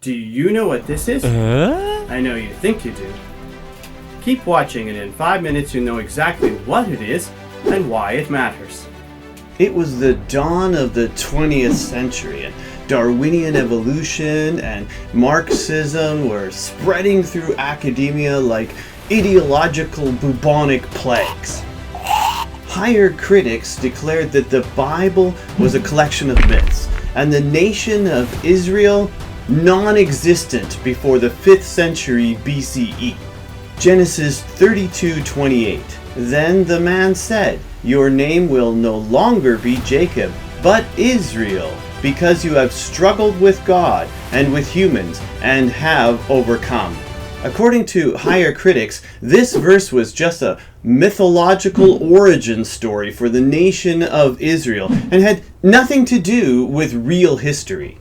Do you know what this is? I know you think you do. Keep watching and in 5 minutes you'll know exactly what it is and why it matters. It was the dawn of the 20th century, and Darwinian evolution and Marxism were spreading through academia like ideological bubonic plagues. Higher critics declared that the Bible was a collection of myths, and the nation of Israel non-existent before the 5th century BCE. Genesis 32:28. Then the man said, "Your name will no longer be Jacob, but Israel, because you have struggled with God and with humans and have overcome." According to higher critics, this verse was just a mythological origin story for the nation of Israel and had nothing to do with real history.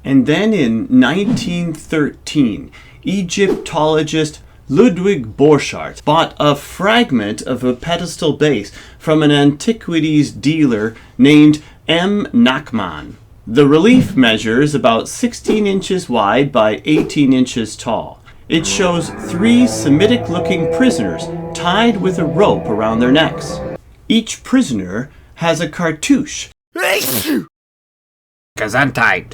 And then in 1913, Egyptologist Ludwig Borchardt bought a fragment of a pedestal base from an antiquities dealer named M. Nachman. The relief measures about 16 inches wide by 18 inches tall. It shows 3 Semitic-looking prisoners tied with a rope around their necks. Each prisoner has a cartouche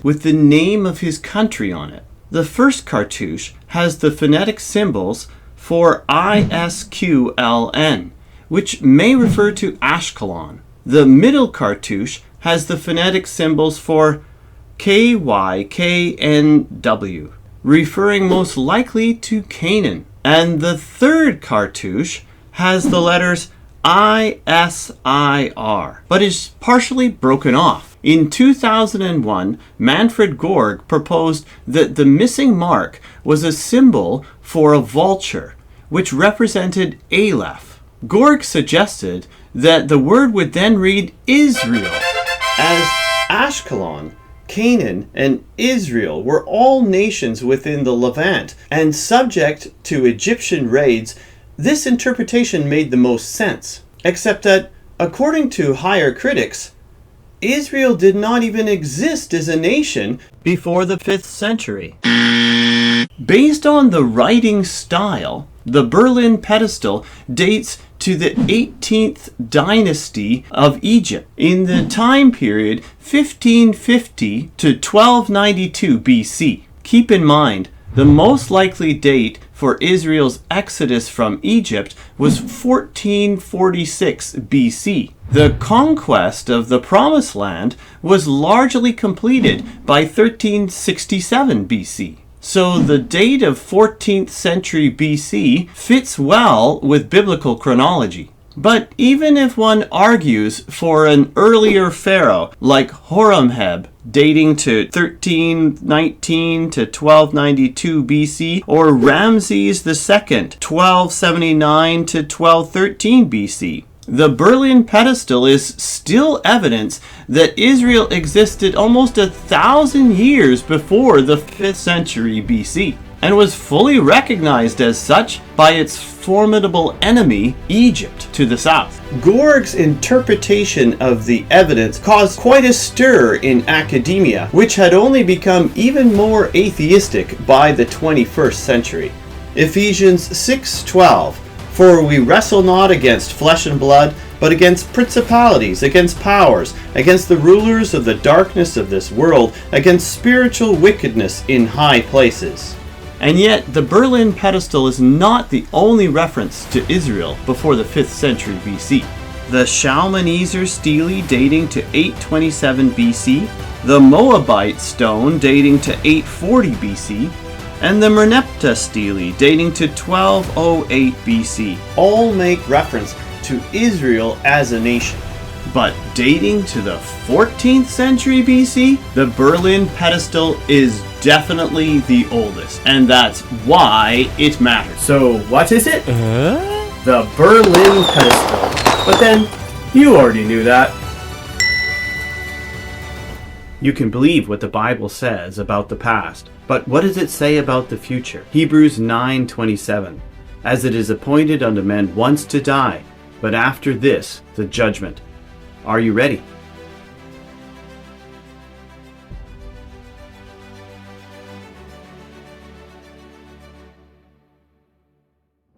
with the name of his country on it. The first cartouche has the phonetic symbols for ISQLN, which may refer to Ashkelon. The middle cartouche has the phonetic symbols for KYKNW, referring most likely to Canaan. And the third cartouche has the letters ISIR, but is partially broken off. In 2001, Manfred Gorg proposed that the missing mark was a symbol for a vulture, which represented Aleph. Gorg suggested that the word would then read Israel, as Ashkelon, Canaan, and Israel were all nations within the Levant, and subject to Egyptian raids. This interpretation made the most sense, except that, according to higher critics, Israel did not even exist as a nation before the 5th century. Based on the writing style, the Berlin Pedestal dates to the 18th dynasty of Egypt in the time period 1550 to 1292 BC. Keep in mind, the most likely date for Israel's exodus from Egypt was 1446 BC. The conquest of the Promised Land was largely completed by 1367 BC. So the date of 14th century BC fits well with biblical chronology. But even if one argues for an earlier pharaoh like Horemheb, dating to 1319 to 1292 BC, or Ramses II, 1279 to 1213 BC, the Berlin Pedestal is still evidence that Israel existed almost 1,000 years before the 5th century BC, and was fully recognized as such by its formidable enemy, Egypt, to the south. Gorg's interpretation of the evidence caused quite a stir in academia, which had only become even more atheistic by the 21st century. Ephesians 6:12, "For we wrestle not against flesh and blood, but against principalities, against powers, against the rulers of the darkness of this world, against spiritual wickedness in high places." And yet, the Berlin Pedestal is not the only reference to Israel before the 5th century BC. The Shalmaneser stele dating to 827 BC, the Moabite stone dating to 840 BC, and the Merneptah stele dating to 1208 BC all make reference to Israel as a nation. But dating to the 14th century BC, the Berlin Pedestal is definitely the oldest, and that's why it matters. So what is it? The Berlin Pedestal. But then, you already knew that. You can believe what the Bible says about the past, but what does it say about the future? Hebrews 9:27. As it is appointed unto men once to die, but after this, the judgment. Are you ready?